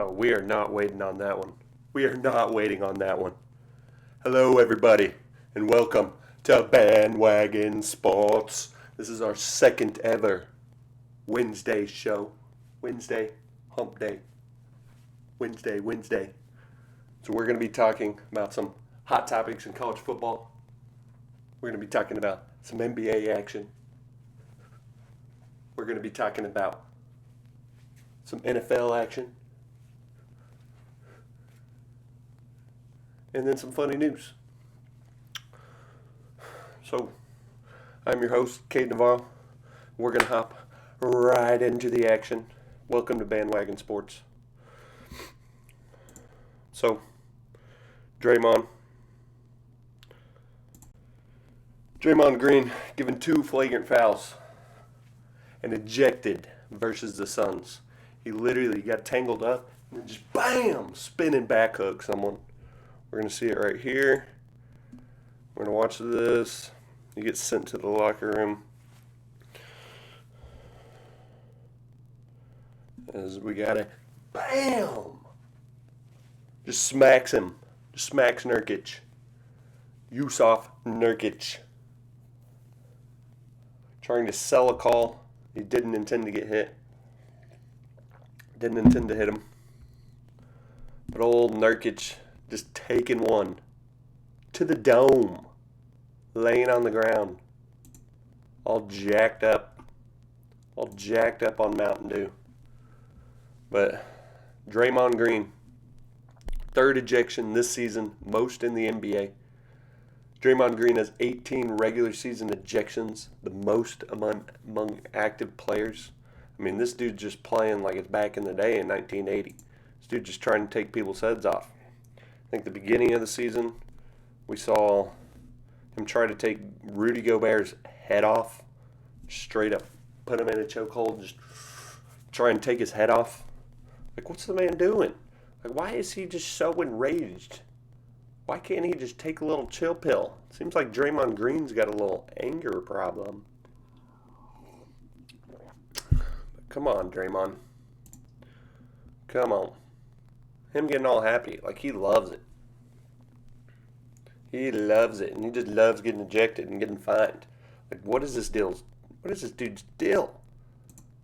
Oh, we are not waiting on that one. We are not waiting on that one. Hello, everybody, and welcome to Bandwagon Sports. This is our second ever Wednesday show. Wednesday, hump day. Wednesday. So we're going to be talking about some hot topics in college football. We're going to be talking about some NBA action. We're going to be talking about some NFL action. And then some funny news. So, I'm your host, Cade Navarro. We're going to hop right into the action. Welcome to Bandwagon Sports. So, Draymond Green given 2 flagrant fouls and ejected versus the Suns. He literally got tangled up and just bam, spinning back hook someone. We're going to see it right here. We're going to watch this. He gets sent to the locker room. As we got it. Bam! Just smacks him. Just smacks Nurkic. Yusuf Nurkic. Trying to sell a call. He didn't intend to get hit. Didn't intend to hit him. But old Nurkic just taking one to the dome, laying on the ground, all jacked up on Mountain Dew. But Draymond Green, 3rd ejection this season, most in the NBA. Draymond Green has 18 regular season ejections, the most among active players. I mean, this dude's just playing like it's back in the day in 1980. This dude just trying to take people's heads off. I think the beginning of the season, we saw him try to take Rudy Gobert's head off, straight up put him in a chokehold, just try and take his head off. Like, what's the man doing? Like, why is he just so enraged? Why can't he just take a little chill pill? Seems like Draymond Green's got a little anger problem. But come on, Draymond. Come on. Him getting all happy, like he loves it. He loves it, and he just loves getting ejected and getting fined. Like, what is this deal? What is this dude's deal?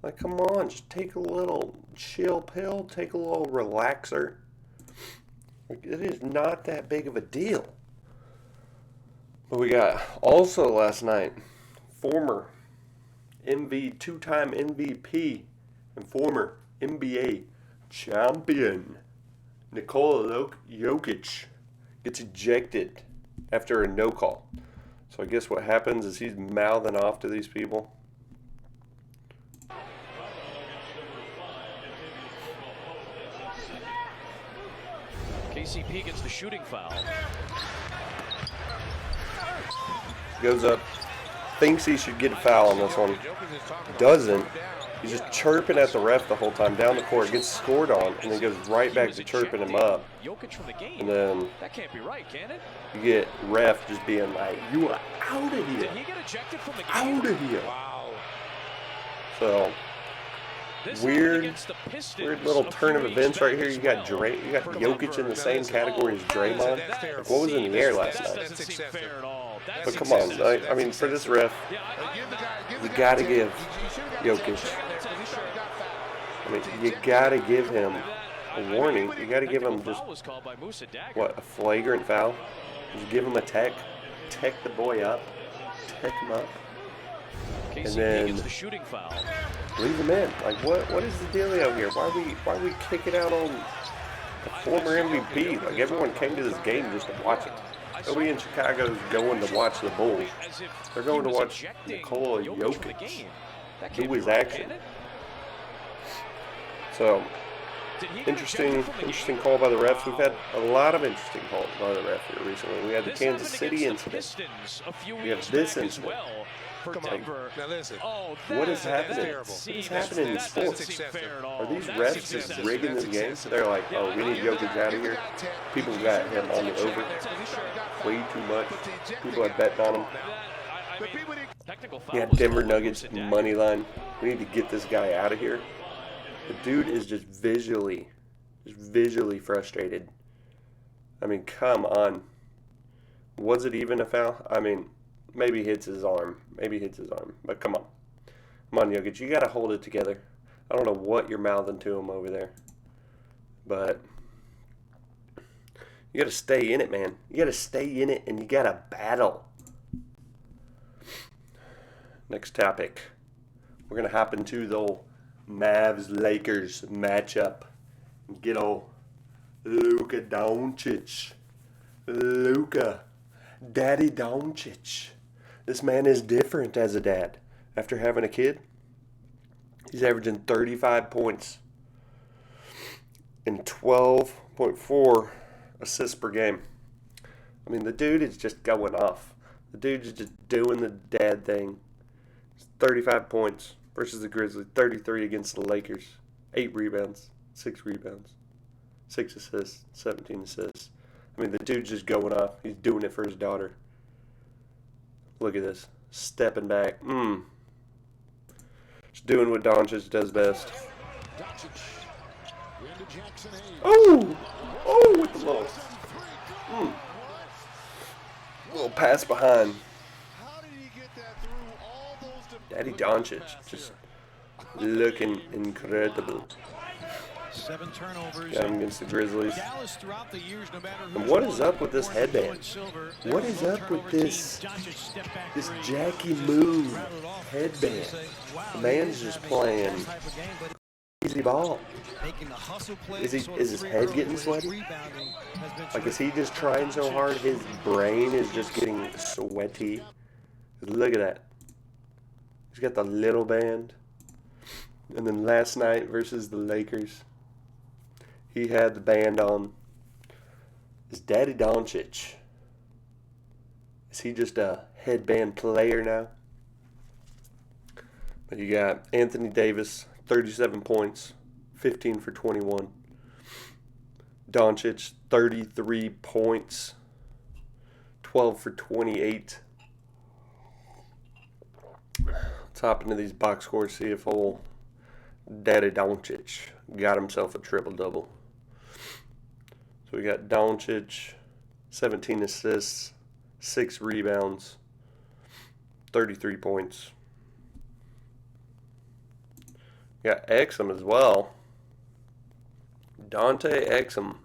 Like, come on, just take a little chill pill, take a little relaxer. Like, it is not that big of a deal. But we got also last night, former two-time MVP and former NBA champion Nikola Jokic gets ejected after a no call. So I guess what happens is he's mouthing off to these people. KCP gets the shooting foul. Goes up, thinks he should get a foul on this one. Doesn't. He's just chirping at the ref the whole time down the court, gets scored on, and then goes right back to chirping him up. And then that can't be right, can it? You get ref just being like, "You are out of here! Did he get ejected from the game? Out of here!" Wow. So weird little turn of events right here. You got Jokic in the same category as Draymond. Like, what was in the air last night? But come on, I mean, for this ref, you gotta give Jokic. I mean, you gotta give him a warning. You gotta give him just a flagrant foul. Just give him a tech the boy up, tech him up, and then leave him in. Like, what is the dealio here? Why are we kicking out on the former MVP? Like, everyone came to this game just to watch it. Nobody in Chicago is going to watch the Bulls. They're going to watch Nikola Jokic do his action. So, interesting call by the refs. We've had a lot of interesting calls by the ref here recently. We had the Kansas City incident. We have this incident. Like, what is happening? What is happening in sports? Are these refs just rigging this game? They're like, oh, we need Jokic out of here. People got him on the over way too much. People are betting on him. Yeah, Denver Nuggets money line. We need to get this guy out of here. The dude is just visually Just visually frustrated. I mean, come on. Was it even a foul? I mean, maybe he hits his arm. Maybe he hits his arm. But come on. Come on, Jokic. You got to hold it together. I don't know what you're mouthing to him over there. But you got to stay in it, man. You got to stay in it, and you got to battle. Next topic. We're going to hop into the Mavs-Lakers matchup. Get old Luka Doncic. Luka. Daddy Doncic. This man is different as a dad. After having a kid, he's averaging 35 points and 12.4 assists per game. I mean, the dude is just going off. The dude is just doing the dad thing. 35 points versus the Grizzlies. 33 against the Lakers. 8 rebounds. 6 rebounds. 6 assists. 17 assists. I mean, the dude's just going off. He's doing it for his daughter. Look at this. Stepping back. Just doing what Doncic does best. Oh! Oh, with the little... little pass behind. Daddy Doncic just looking incredible. 7 turnovers. Got him against the Grizzlies. And what is up with this headband? What is up with this Jackie Moo headband? The man's just playing easy ball. Is his head getting sweaty? Like, is he just trying so hard his brain is just getting sweaty? Look at that. He's got the little band. And then last night versus the Lakers, he had the band on. Is Daddy Doncic, is he just a headband player now? But you got Anthony Davis, 37 points, 15 for 21. Doncic, 33 points, 12 for 28. Let's hop into these box scores, see if old Daddy Doncic got himself a triple-double. So we got Doncic, 17 assists, 6 rebounds, 33 points. We got Exum as well. Dante Exum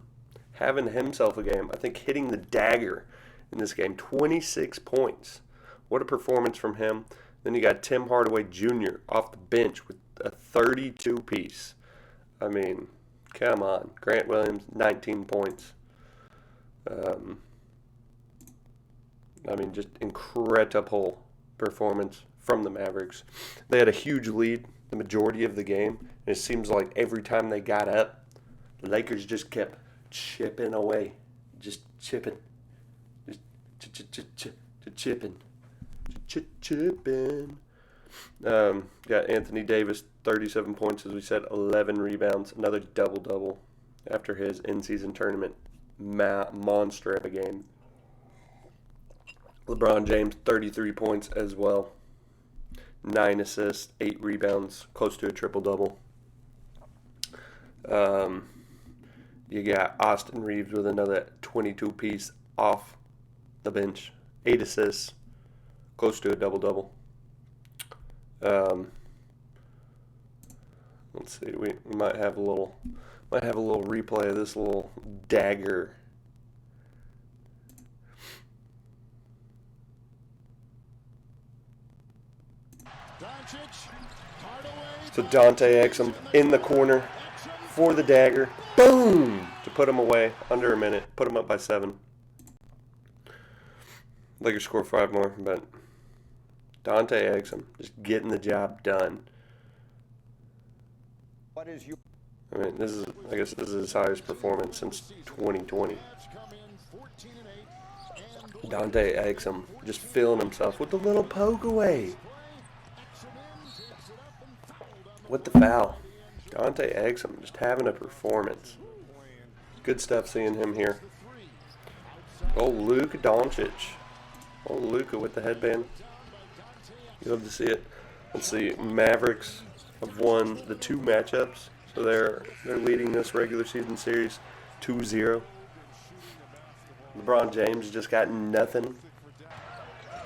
having himself a game. I think hitting the dagger in this game. 26 points. What a performance from him. Then you got Tim Hardaway Jr. off the bench with a 32-piece. I mean, come on. Grant Williams, 19 points. I mean, just incredible performance from the Mavericks. They had a huge lead the majority of the game, and it seems like every time they got up, the Lakers just kept chipping away. Just chipping. Just chipping. Chipping. Got Anthony Davis, 37 points, as we said, 11 rebounds, another double-double after his in-season tournament monster of a game. LeBron James, 33 points as well, 9 assists, 8 rebounds, close to a triple-double. You got Austin Reeves with another 22-piece off the bench, 8 assists, close to a double-double. Let's see. We might have a little replay of this little dagger. So Dante Exum in the corner for the dagger. Boom! To put him away under a minute. Put him up by 7. Lakers score 5 more, but Dante Exum just getting the job done. I mean, I guess this is his highest performance since 2020. Dante Exum just feeling himself with the little poke away. With the foul. Dante Exum just having a performance. Good stuff seeing him here. Oh, Luka Doncic. Oh, Luka with the headband. You love to see it. Let's see. Mavericks have won the 2 matchups. So they're leading this regular season series 2-0. LeBron James just got nothing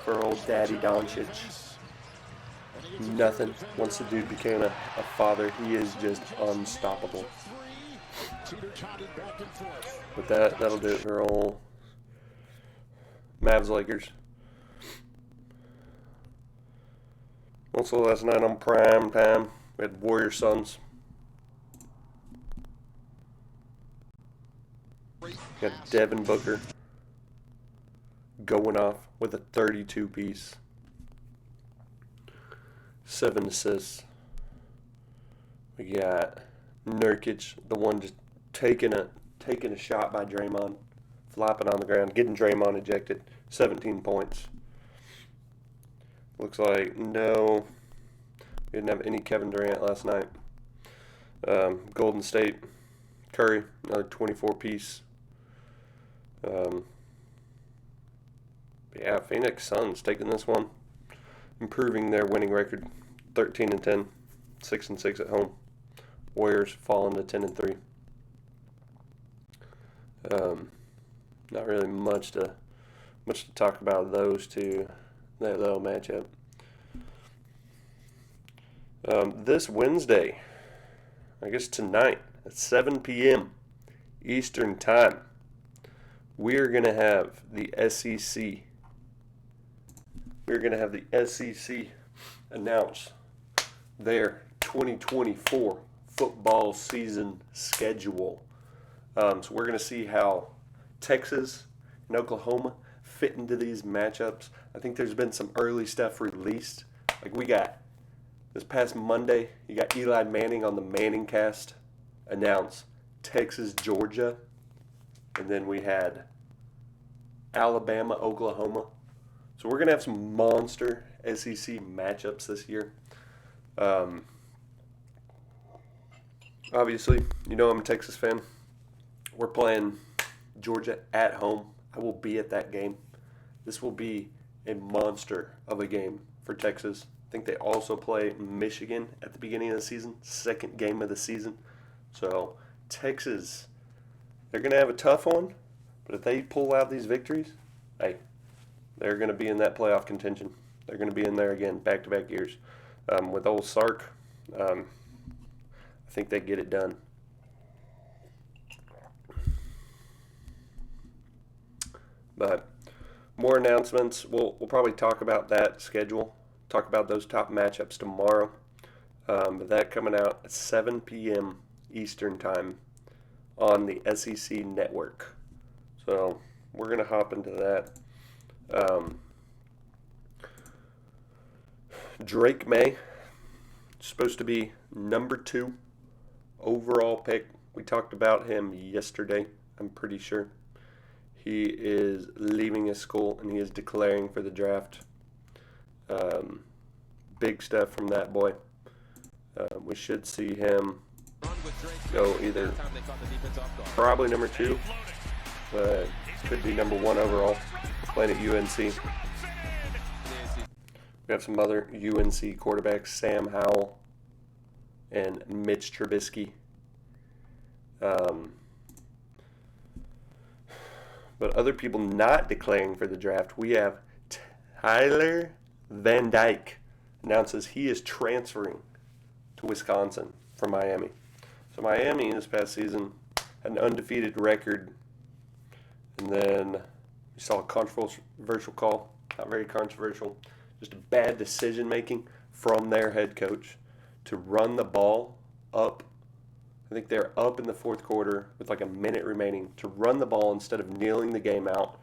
for old Daddy Doncic. Nothing. Once the dude became a father, he is just unstoppable. But that'll do it for old Mavs Lakers. Also last night on prime time, we had Warriors Suns. Got Devin Booker going off with a 32-piece. 7 assists. We got Nurkic, the one just taking a shot by Draymond, flopping on the ground, getting Draymond ejected. 17 points. Looks like we didn't have any Kevin Durant last night. Golden State, Curry, another 24-piece. Yeah, Phoenix Suns taking this one, improving their winning record, 13-10, 6-6 at home. Warriors falling to 10-3. Not really much to talk about those two. That little matchup. This Wednesday, I guess tonight at 7 p.m. Eastern Time, we're going to have the SEC. We're going to have the SEC announce their 2024 football season schedule. So we're going to see how Texas and Oklahoma fit into these matchups. I think there's been some early stuff released. Like we got this past Monday, you got Eli Manning on the Manning Cast announce Texas, Georgia, and then we had Alabama, Oklahoma. So we're gonna have some monster SEC matchups this year. Obviously, you know I'm a Texas fan. We're playing Georgia at home. I will be at that game. This will be a monster of a game for Texas. I think they also play Michigan at the beginning of the season, second game of the season. So Texas, they're going to have a tough one, but if they pull out these victories, hey, they're going to be in that playoff contention. They're going to be in there again, back-to-back years. With old Sark, I think they get it done. But more announcements. We'll probably talk about that schedule, talk about those top matchups tomorrow. But that coming out at 7 p.m. Eastern Time on the SEC Network. So we're going to hop into that. Drake May, supposed to be number 2 overall pick. We talked about him yesterday, I'm pretty sure. He is leaving his school and he is declaring for the draft. Big stuff from that boy. We should see him go either probably number 2, but could be number 1 overall, playing at UNC. We have some other UNC quarterbacks, Sam Howell and Mitch Trubisky. But other people not declaring for the draft, we have Tyler Van Dyke announces he is transferring to Wisconsin from Miami. So Miami this past season had an undefeated record, and then we saw a controversial call, not very controversial, just a bad decision making from their head coach to run the ball up. I think they're up in the fourth quarter with like a minute remaining to run the ball instead of kneeling the game out.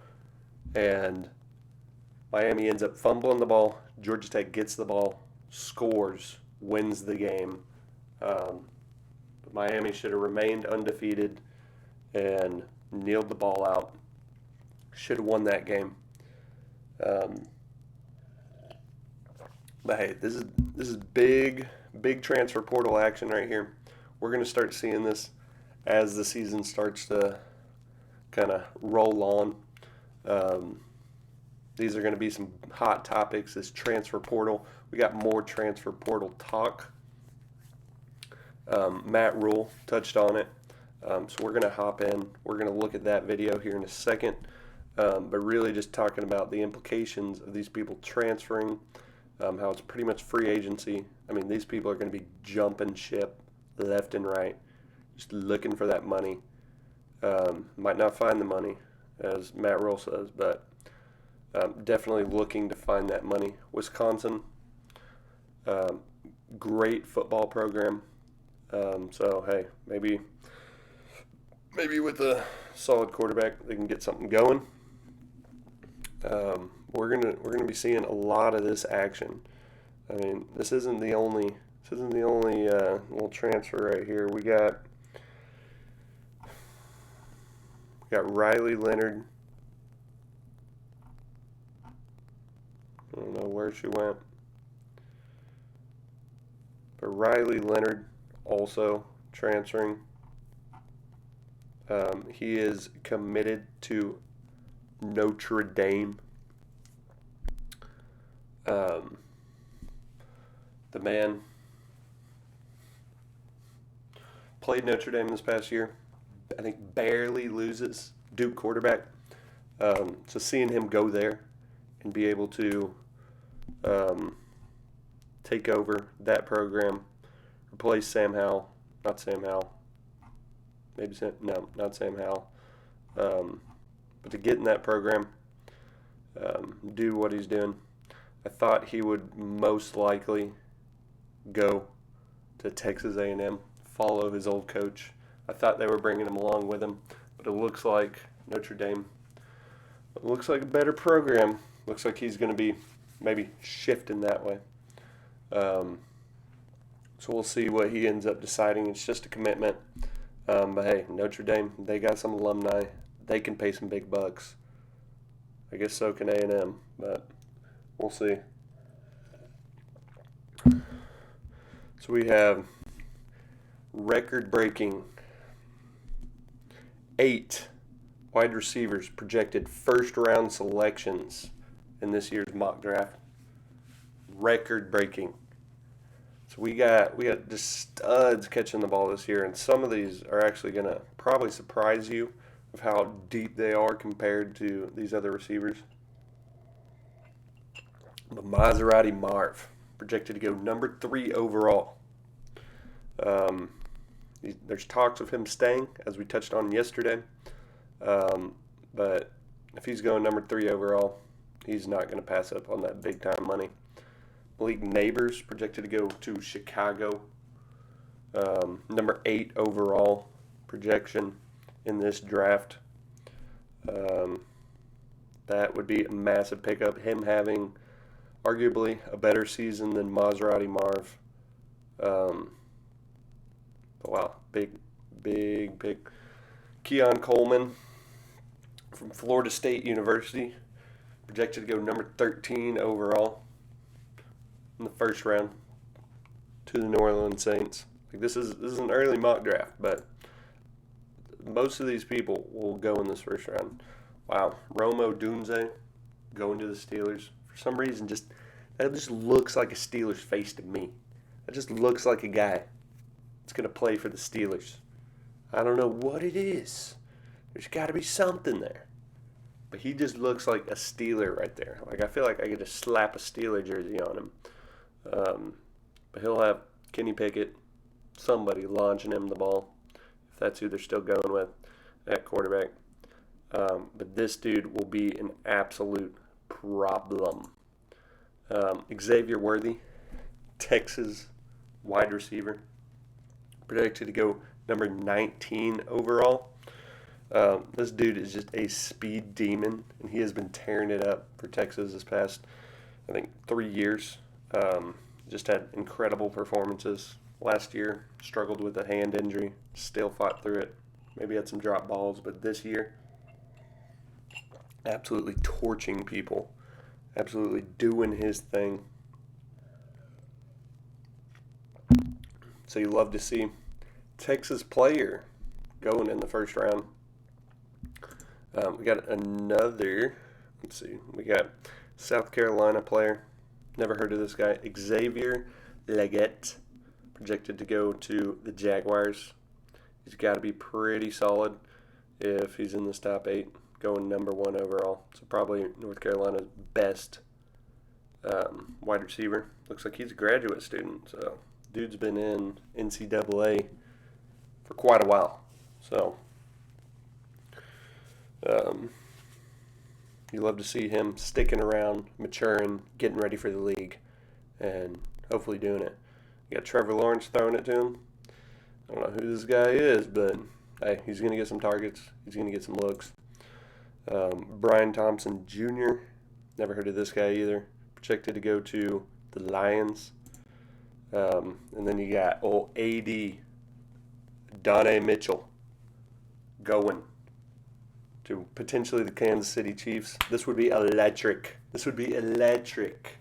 And Miami ends up fumbling the ball. Georgia Tech gets the ball, scores, wins the game. But Miami should have remained undefeated and kneeled the ball out. Should have won that game. But hey, this is big transfer portal action right here. We're going to start seeing this as the season starts to kind of roll on. These are going to be some hot topics, this transfer portal. We got more transfer portal talk. Matt Rule touched on it. So we're going to hop in. We're going to look at that video here in a second. But really just talking about the implications of these people transferring, how it's pretty much free agency. I mean, these people are going to be jumping ship left and right, just looking for that money. Might not find the money, as Matt Rule says, but definitely looking to find that money. Wisconsin, great football program. So hey, maybe with a solid quarterback, they can get something going. We're gonna be seeing a lot of this action. I mean, this isn't the only little transfer right here. We got Riley Leonard. I don't know where she went, but Riley Leonard also transferring. He is committed to Notre Dame. The man played Notre Dame this past year. I think barely loses. Duke quarterback. So seeing him go there and be able to take over that program, replace Sam Howell. Not Sam Howell. Not Sam Howell. But to get in that program, do what he's doing. I thought he would most likely go to Texas A&M, follow his old coach. I thought they were bringing him along with him, but it looks like Notre Dame. It looks like a better program. Looks like he's going to be maybe shifting that way. So we'll see what he ends up deciding. It's just a commitment. But hey, Notre Dame, they got some alumni. They can pay some big bucks. I guess so can A&M, but we'll see. So we have record-breaking 8 wide receivers projected first-round selections in this year's mock draft. Record-breaking. So we got just studs catching the ball this year, and some of these are actually going to probably surprise you of how deep they are compared to these other receivers. But Maserati Marv, projected to go number 3 overall. There's talks of him staying, as we touched on yesterday. But if he's going number 3 overall, he's not going to pass up on that big-time money. Malik Neighbors, projected to go to Chicago. Number 8 overall projection in this draft. That would be a massive pickup. Him having arguably a better season than Maserati Marv. But wow, big pick. Keon Coleman from Florida State University, projected to go number 13 overall in the first round to the New Orleans Saints. Like this is an early mock draft, but most of these people will go in this first round. Wow, Rome Odunze going to the Steelers. For some reason, that just looks like a Steelers face to me. That just looks like a guy that's going to play for the Steelers. I don't know what it is. There's got to be something there. But he just looks like a Steeler right there. Like I feel like I could just slap a Steeler jersey on him. But he'll have Kenny Pickett, somebody launching him the ball, if that's who they're still going with at quarterback. But this dude will be an absolute problem. Xavier Worthy, Texas wide receiver, projected to go number 19 overall. This dude is just a speed demon, and he has been tearing it up for Texas this past, I think, 3 years. Just had incredible performances. Last year, struggled with a hand injury, still fought through it. Maybe had some drop balls, but this year, absolutely torching people. Absolutely doing his thing. So you love to see Texas player going in the first round. We got another, we got South Carolina player. Never heard of this guy. Xavier Leggett, projected to go to the Jaguars. He's got to be pretty solid if he's in this top 8, going number 1 overall. So probably North Carolina's best wide receiver. Looks like he's a graduate student, so dude's been in NCAA for quite a while. So you love to see him sticking around, maturing, getting ready for the league, and hopefully doing it. You got Trevor Lawrence throwing it to him. I don't know who this guy is, but hey, he's going to get some targets. He's going to get some looks. Brian Thompson Jr., never heard of this guy either. Projected to go to the Lions. And then you got old AD, Donnie Mitchell, going to potentially the Kansas City Chiefs. This would be electric. This would be electric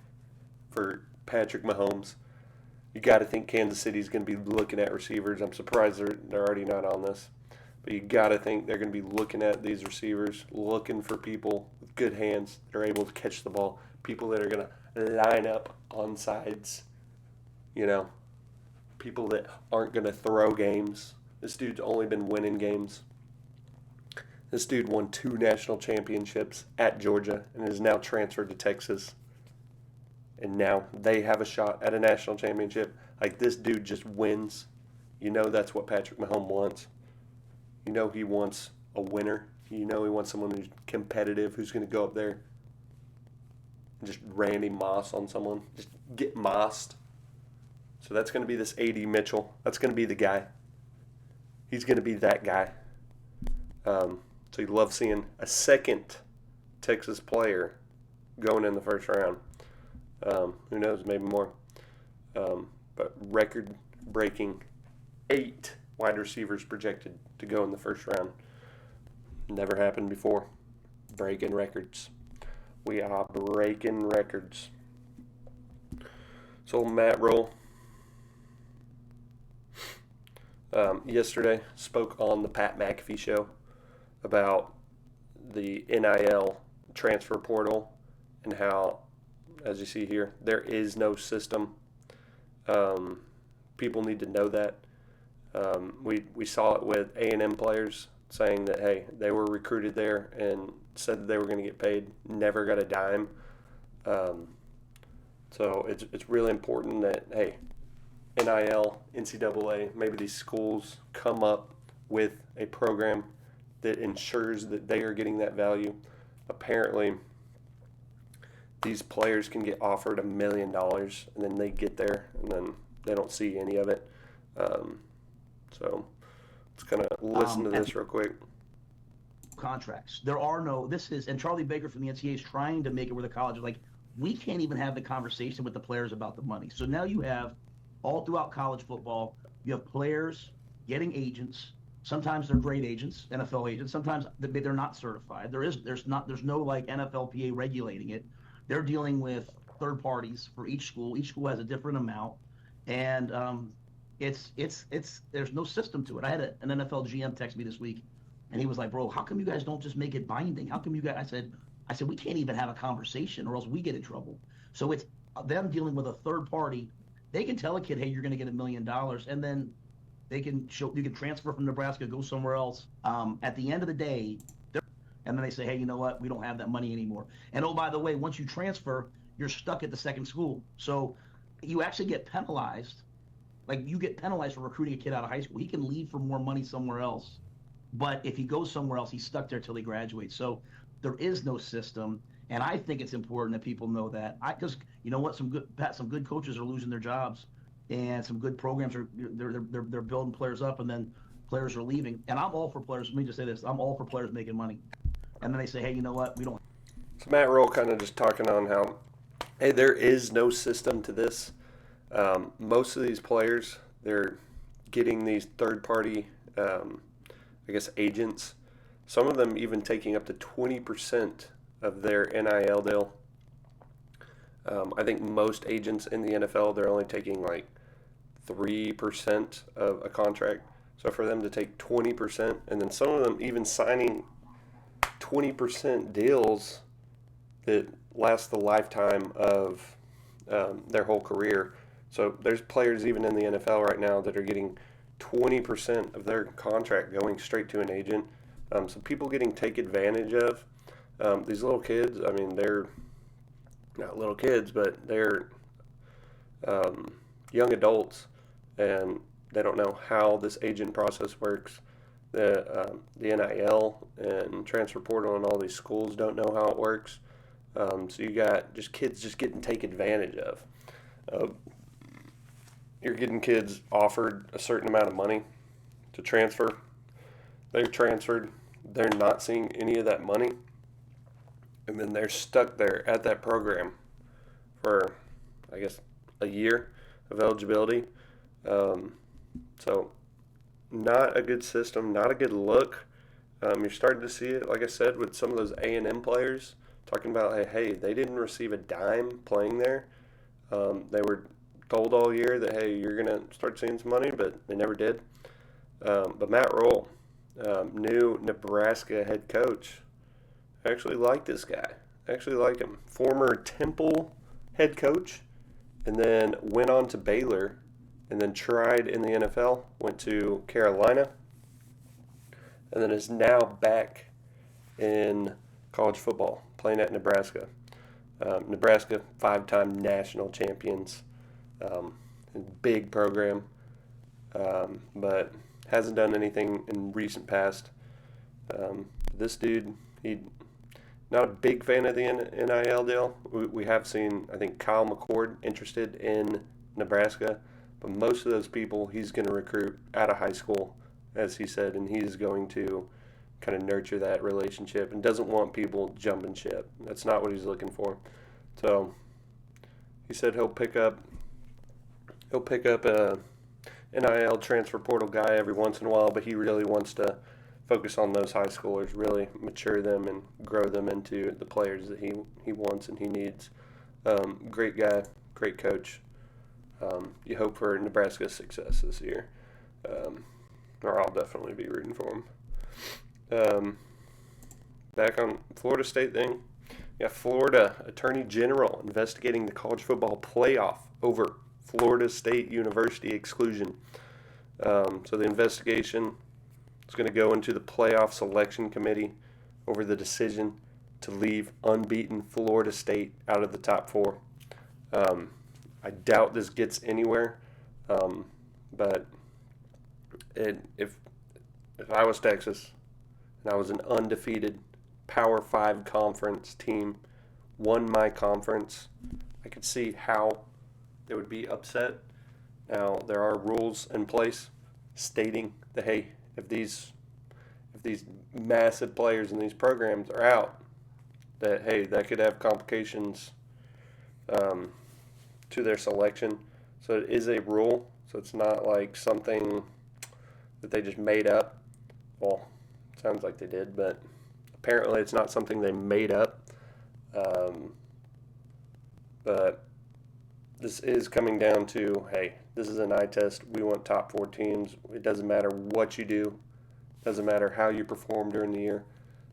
for Patrick Mahomes. You got to think Kansas City's going to be looking at receivers. I'm surprised they're already not on this. But you got to think they're going to be looking at these receivers, looking for people with good hands that are able to catch the ball, people that are going to line up on sides, people that aren't going to throw games. This dude's only been winning games. This dude won 2 national championships at Georgia and is now transferred to Texas. And now they have a shot at a national championship. Like, this dude just wins. That's what Patrick Mahomes wants. He wants a winner. He wants someone who's competitive, who's going to go up there and just Randy Moss on someone. Just get mossed. So that's going to be this A.D. Mitchell. That's going to be the guy. He's going to be that guy. So you love seeing a second Texas player going in the first round. Who knows, maybe more. But record-breaking 8 wide receivers projected to go in the first round. Never happened before. Breaking records. We are breaking records. So Matt Rule yesterday spoke on the Pat McAfee show about the NIL transfer portal and how, as you see here, there is no system. People need to know that. We saw it with A&M players saying that, hey, they were recruited there and said that they were going to get paid, never got a dime. So it's really important that, hey, NIL, NCAA, maybe these schools come up with a program that ensures that they are getting that value. Apparently, these players can get offered $1 million, and then they get there, and then they don't see any of it. So let's kind of listen to this real quick. Contracts. There are no, and Charlie Baker from the NCAA is trying to make it where the college is like, we can't even have the conversation with the players about the money. So now you have, all throughout college football, you have players getting agents. Sometimes they're great agents, NFL agents. Sometimes they're not certified. There's no like NFLPA regulating it. They're dealing with third parties for each school. Each school has a different amount, and there's no system to it. I had an NFL GM text me this week, and he was like, "Bro, how come you guys don't just make it binding? How come you guys?" I said we can't even have a conversation, or else we get in trouble. So it's them dealing with a third party. They can tell a kid, "Hey, you're going to get $1 million," and then you can transfer from Nebraska, go somewhere else. At the end of the day, and then they say, "Hey, you know what? We don't have that money anymore." And oh, by the way, once you transfer, you're stuck at the second school. So you actually get penalized. Like, you get penalized for recruiting a kid out of high school. He can leave for more money somewhere else. But if he goes somewhere else, he's stuck there till he graduates. So there is no system. And I think it's important that people know that. Because you know what? Some good coaches are losing their jobs, and some good programs they're building players up, and then players are leaving. And I'm all for players. Let me just say this: I'm all for players making money. And then they say, "Hey, you know what? We don't." So Matt Rule kind of just talking on how, hey, there is no system to this. Most of these players, they're getting these third-party, agents. Some of them even taking up to 20% of their NIL deal. I think most agents in the NFL, they're only taking like 3% of a contract. So for them to take 20%, and then some of them even signing 20% deals that last the lifetime of their whole career, So there's players even in the NFL right now that are getting 20% of their contract going straight to an agent. So people getting taken advantage of. These little kids, I mean, they're not little kids, but they're young adults, and they don't know how this agent process works. The NIL and transfer portal and all these schools don't know how it works. So you got just kids just getting taken advantage of. You're getting kids offered a certain amount of money to transfer. They're transferred. They're not seeing any of that money. And then they're stuck there at that program for, I guess, a year of eligibility. So not a good system, not a good look. You're starting to see it, like I said, with some of those A&M players talking about, hey, they didn't receive a dime playing there. They were told all year that, hey, you're going to start seeing some money, but they never did. But Matt Rule, new Nebraska head coach, I actually like this guy. I actually like him. Former Temple head coach, and then went on to Baylor, and then tried in the NFL, went to Carolina, and then is now back in college football, playing at Nebraska. Nebraska, 5-time national champions. Big program, but hasn't done anything in recent past. This dude, he not a big fan of the NIL deal. We have seen, I think, Kyle McCord interested in Nebraska, but most of those people he's going to recruit out of high school, as he said, and he's going to kind of nurture that relationship and doesn't want people jumping ship. That's not what he's looking for. So he said he'll pick up a NIL transfer portal guy every once in a while, but he really wants to focus on those high schoolers, really mature them and grow them into the players that he wants and he needs. Great guy, great coach. You hope for Nebraska's success this year, or I'll definitely be rooting for him. Back on Florida State thing, yeah, Florida Attorney General investigating the college football playoff over Florida State University exclusion. So the investigation is going to go into the playoff selection committee over the decision to leave unbeaten Florida State out of the top 4. I doubt this gets anywhere, but if I was Texas and I was an undefeated Power 5 conference team, won my conference, I could see how they would be upset. Now, there are rules in place stating that, hey, if these massive players in these programs are out, that, hey, that could have complications to their selection. So it is a rule. So it's not like something that they just made up. Well, sounds like they did, but apparently it's not something they made up. But this is coming down to, hey, this is an eye test. We want top 4 teams. It doesn't matter what you do. It doesn't matter how you perform during the year.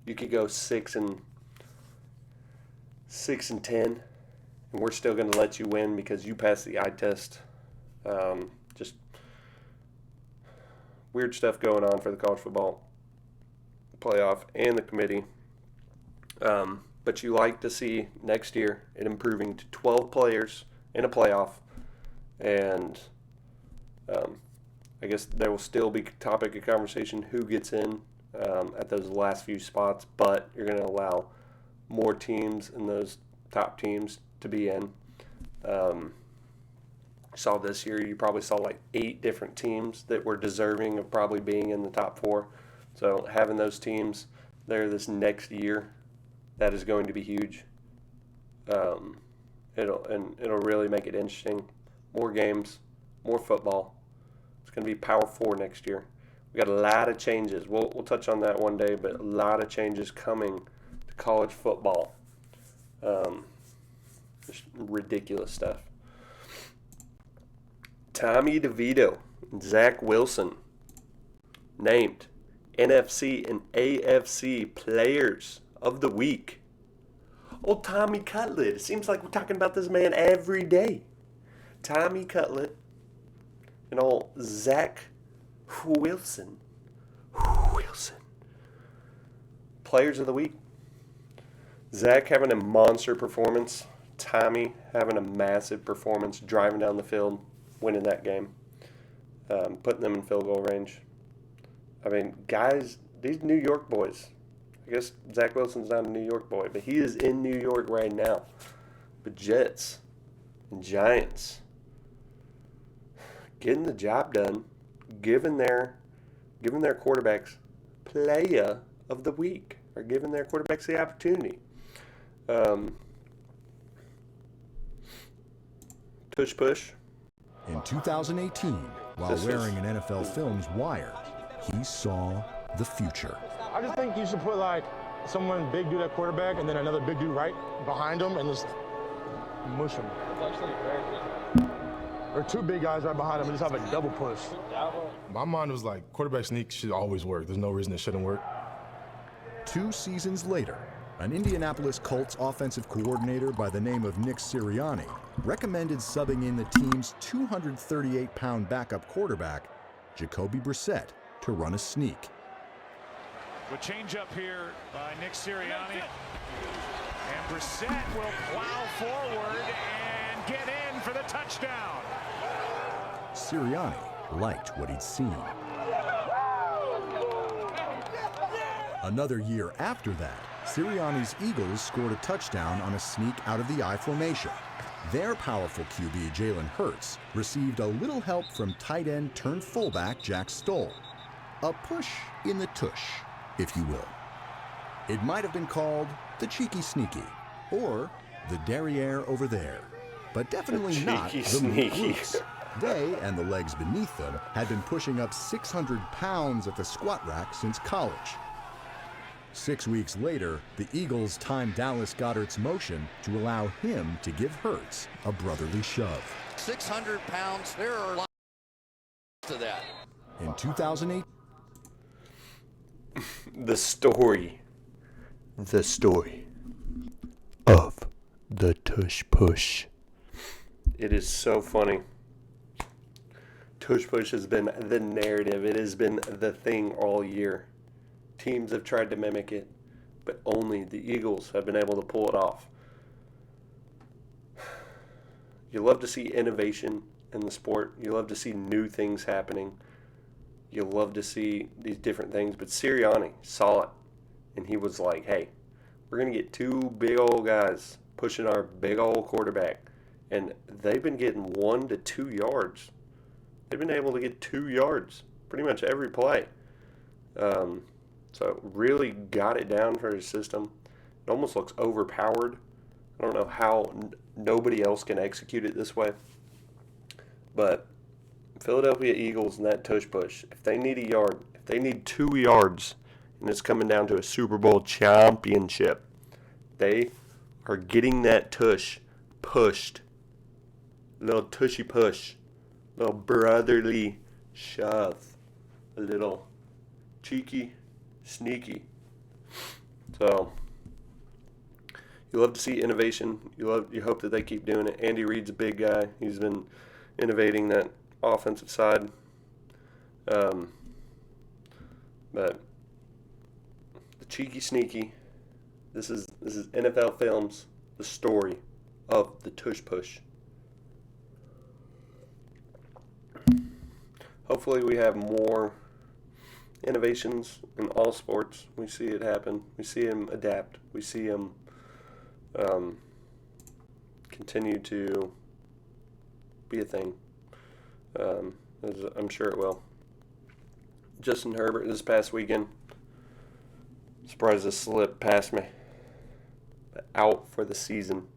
You could go 6-10, and we're still going to let you win because you passed the eye test. Just weird stuff going on for the college football playoff and the committee. But you like to see next year it improving to 12 players in a playoff, and I guess there will still be topic of conversation who gets in at those last few spots, but you're going to allow more teams and those top teams to be in. Saw this year, you probably saw like 8 different teams that were deserving of probably being in the top 4. So having those teams there this next year, that is going to be huge. It'll really make it interesting. More games, more football. It's going to be Power 4 next year. We got a lot of changes. We'll touch on that one day, but a lot of changes coming to college football. Just ridiculous stuff. Tommy DeVito and Zach Wilson named NFC and AFC Players of the Week. Old Tommy Cutlet. It seems like we're talking about this man every day. Tommy Cutlet, and old Zach Wilson. Players of the week. Zach having a monster performance. Tommy having a massive performance, driving down the field, winning that game, putting them in field goal range. I mean, guys, these New York boys. I guess Zach Wilson's not a New York boy, but he is in New York right now. But Jets and Giants getting the job done, giving their quarterbacks player of the week, or giving their quarterbacks the opportunity. Tush push. In 2018, while wearing an NFL Films wire, he saw the future. I just think you should put like someone big dude at quarterback and then another big dude right behind him and just mush him. Or two big guys right behind him and just have a double push. My mind was like, quarterback sneak should always work. There's no reason it shouldn't work. 2 seasons later, an Indianapolis Colts offensive coordinator by the name of Nick Sirianni recommended subbing in the team's 238-pound backup quarterback, Jacoby Brissett, to run a sneak. The change up here by Nick Sirianni. And Brissett will plow forward and get in for the touchdown. Sirianni liked what he'd seen. Another year after that, Sirianni's Eagles scored a touchdown on a sneak out of the I formation. Their powerful QB, Jalen Hurts, received a little help from tight end turned fullback Jack Stoll. A push in the tush, if you will. It might have been called the cheeky sneaky, or the derriere over there, but definitely not the meat glutes. They, and the legs beneath them, had been pushing up 600 pounds at the squat rack since college. 6 weeks later, the Eagles timed Dallas Goedert's motion to allow him to give Hurts a brotherly shove. 600 pounds, there are lots to that. In 2008, The story of the tush push. It is so funny. Tush push has been the narrative. It has been the thing all year. Teams have tried to mimic it, but only the Eagles have been able to pull it off. You love to see innovation in the sport. You love to see new things happening. You love to see these different things, but Sirianni saw it, and he was like, hey, we're going to get 2 big old guys pushing our big old quarterback, and they've been getting 1 to 2 yards. They've been able to get 2 yards pretty much every play. So really got it down for his system. It almost looks overpowered. I don't know how nobody else can execute it this way. But Philadelphia Eagles and that tush push, if they need a yard, if they need 2 yards, and it's coming down to a Super Bowl championship, they are getting that tush pushed. A little tushy push. A little brotherly shove. A little cheeky, sneaky. So you love to see innovation. You hope that they keep doing it. Andy Reid's a big guy. He's been innovating that offensive side. But the cheeky sneaky. This is NFL Films, the story of the tush push. Hopefully we have more innovations in all sports. We see it happen. We see him adapt. We see him continue to be a thing. As I'm sure it will. Justin Herbert this past weekend. Surprised this slipped past me. But out for the season.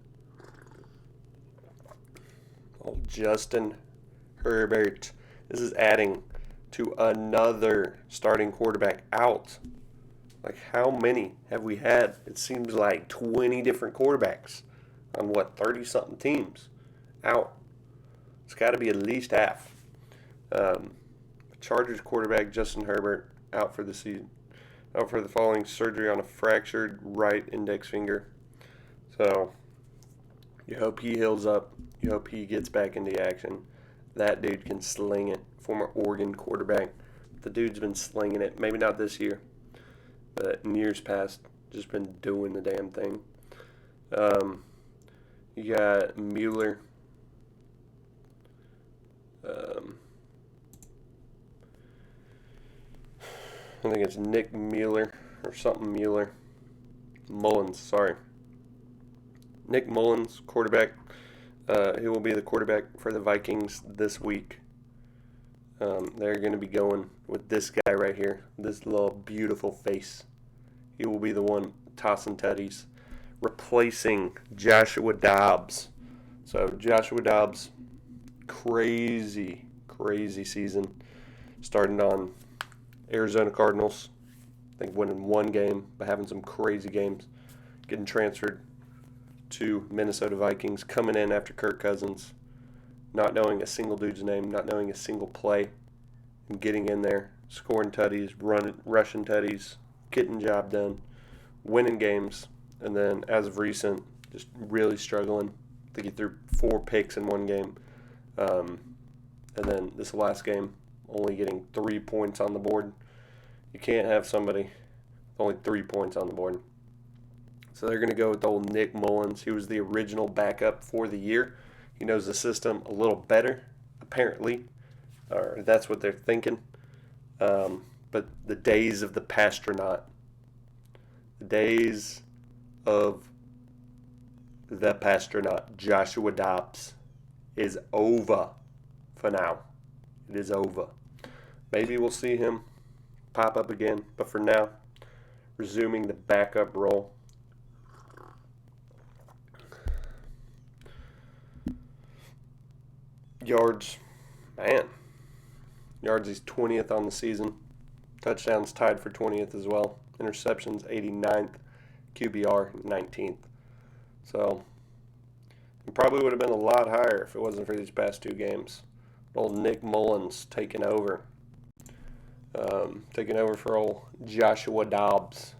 Oh, Justin Herbert. This is adding to another starting quarterback out. Like, how many have we had? It seems like 20 different quarterbacks on 30-something teams out. It's got to be at least half. Chargers quarterback Justin Herbert out for the season. Out for the following surgery on a fractured right index finger. So, you hope he heals up You hope he gets back into action. That dude can sling it. Former Oregon quarterback. The dude's been slinging it. Maybe not this year, but in years past, just been doing the damn thing. You got Mueller. I think it's Nick Mueller or something Mueller. Mullins, sorry. Nick Mullins, quarterback. He will be the quarterback for the Vikings this week. They're going to be going with this guy right here, this little beautiful face. He will be the one tossing tutties, replacing Joshua Dobbs. So Joshua Dobbs, crazy season, starting on Arizona Cardinals. I think winning one game, but having some crazy games. Getting transferred to Minnesota Vikings, coming in after Kirk Cousins, not knowing a single dude's name, not knowing a single play, and getting in there, scoring tutties, rushing tutties, getting job done, winning games, and then as of recent, just really struggling. I think he threw 4 picks in one game, and then this last game, only getting 3 points on the board. You can't have somebody with only 3 points on the board. So they're going to go with old Nick Mullins. He was the original backup for the year. He knows the system a little better, apparently. Or that's what they're thinking. But the days of the Pastronaut, the days of the Pastronaut, Joshua Dobbs, is over for now. It is over. Maybe we'll see him pop up again. But for now, resuming the backup role. Yards, man. Yards, he's 20th on the season. Touchdowns tied for 20th as well. Interceptions, 89th. QBR, 19th. So, it probably would have been a lot higher if it wasn't for these past 2 games. Old Nick Mullins taking over. Taking over for old Joshua Dobbs.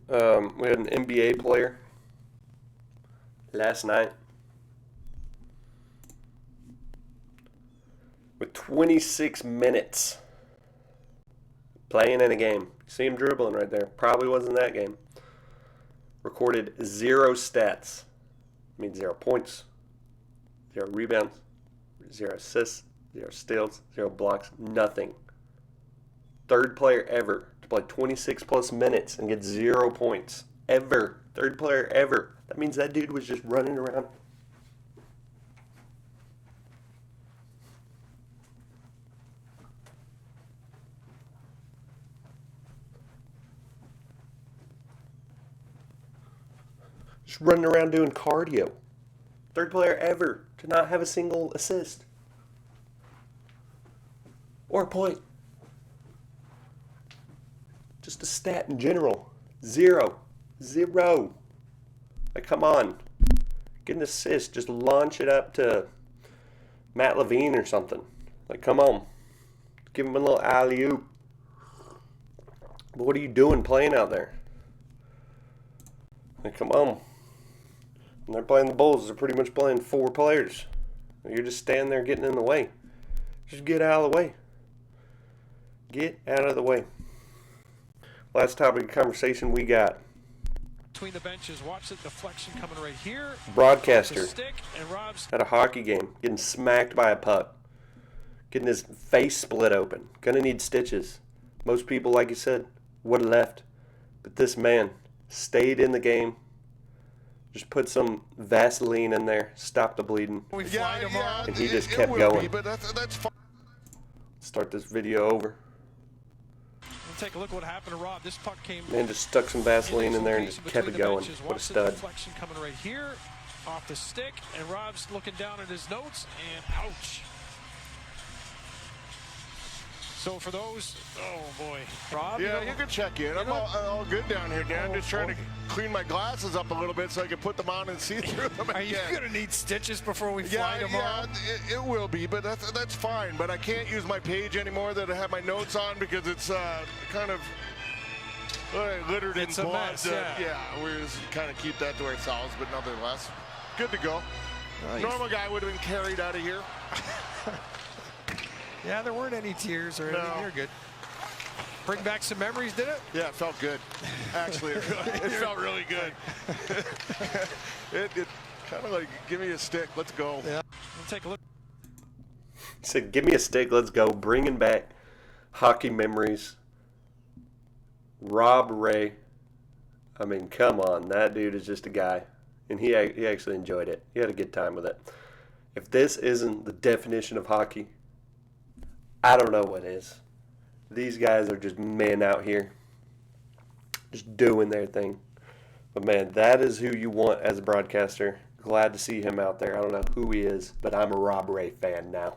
We had an NBA player last night with 26 minutes playing in a game. See him dribbling right there. Probably wasn't that game. Recorded 0 stats. I mean 0 points, 0 rebounds, 0 assists, 0 steals, 0 blocks, nothing. Third player ever to play 26 plus minutes and get 0 points. Ever. Third player ever. That means that dude was just running around. Just running around doing cardio. Third player ever to not have a single assist. Or a point. Just a stat in general. 0. Like, come on. Get an assist. Just launch it up to Matt Levine or something. Like, come on. Give him a little alley-oop. But what are you doing playing out there? Like, come on. When they're playing the Bulls, they're pretty much playing 4 players. You're just standing there getting in the way. Just get out of the way. Get out of the way. Last topic of conversation we got. Between the benches, watch the deflection coming right here. Broadcaster Stick, and Rob's at a hockey game, getting smacked by a puck. Getting his face split open. Gonna need stitches. Most people, like you said, would have left. But this man stayed in the game. Just put some Vaseline in there, stop the bleeding. And he just kept going. But that's fine. Start this video over. We'll take a look at what happened to Rob. This puck came. Man just stuck some Vaseline in there and just kept it going. What a stud. Deflection coming right here, off the stick, and Rob's looking down at his notes, and ouch. So for those, oh boy, Rob. Yeah, you can check in. I'm all good down here, Dan. I'm just trying to clean my glasses up a little bit so I can put them on and see through them again. Are you going to need stitches before we fly tomorrow? Yeah, it will be, but that's fine. But I can't use my page anymore that I have my notes on because it's kind of littered in It's a blood. mess, yeah. We just kind of keep that to ourselves, but nonetheless, good to go. Normal guy would have been carried out of here. Yeah, there weren't any tears or anything. No. You're good. Bring back some memories, did it? Yeah, it felt good. Actually, it felt really good. it kind of like, give me a stick, let's go. Yeah. We'll take a look. He said, give me a stick, let's go. Bringing back hockey memories. Rob Ray. I mean, come on. That dude is just a guy. And he actually enjoyed it. He had a good time with it. If this isn't the definition of hockey, I don't know what is. These guys are just men out here. Just doing their thing. But, man, that is who you want as a broadcaster. Glad to see him out there. I don't know who he is, but I'm a Rob Ray fan now.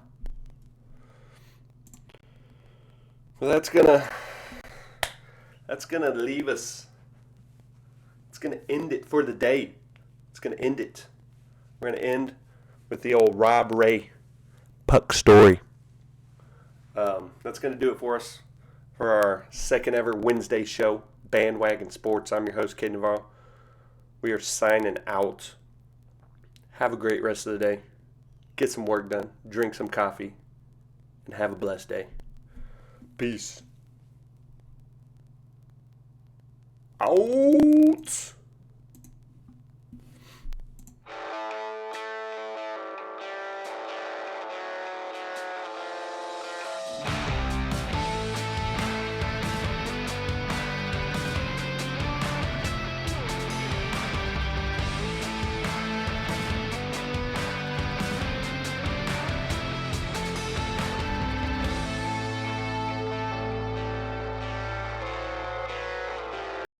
Well, that's gonna leave us. It's gonna end it for the day. It's gonna end it. We're gonna end with the old Rob Ray puck story. That's gonna do it for us for our second ever Wednesday show, Bandwagon Sports. I'm your host, Kate Navarro. We are signing out. Have a great rest of the day. Get some work done. Drink some coffee. And have a blessed day. Peace. Out.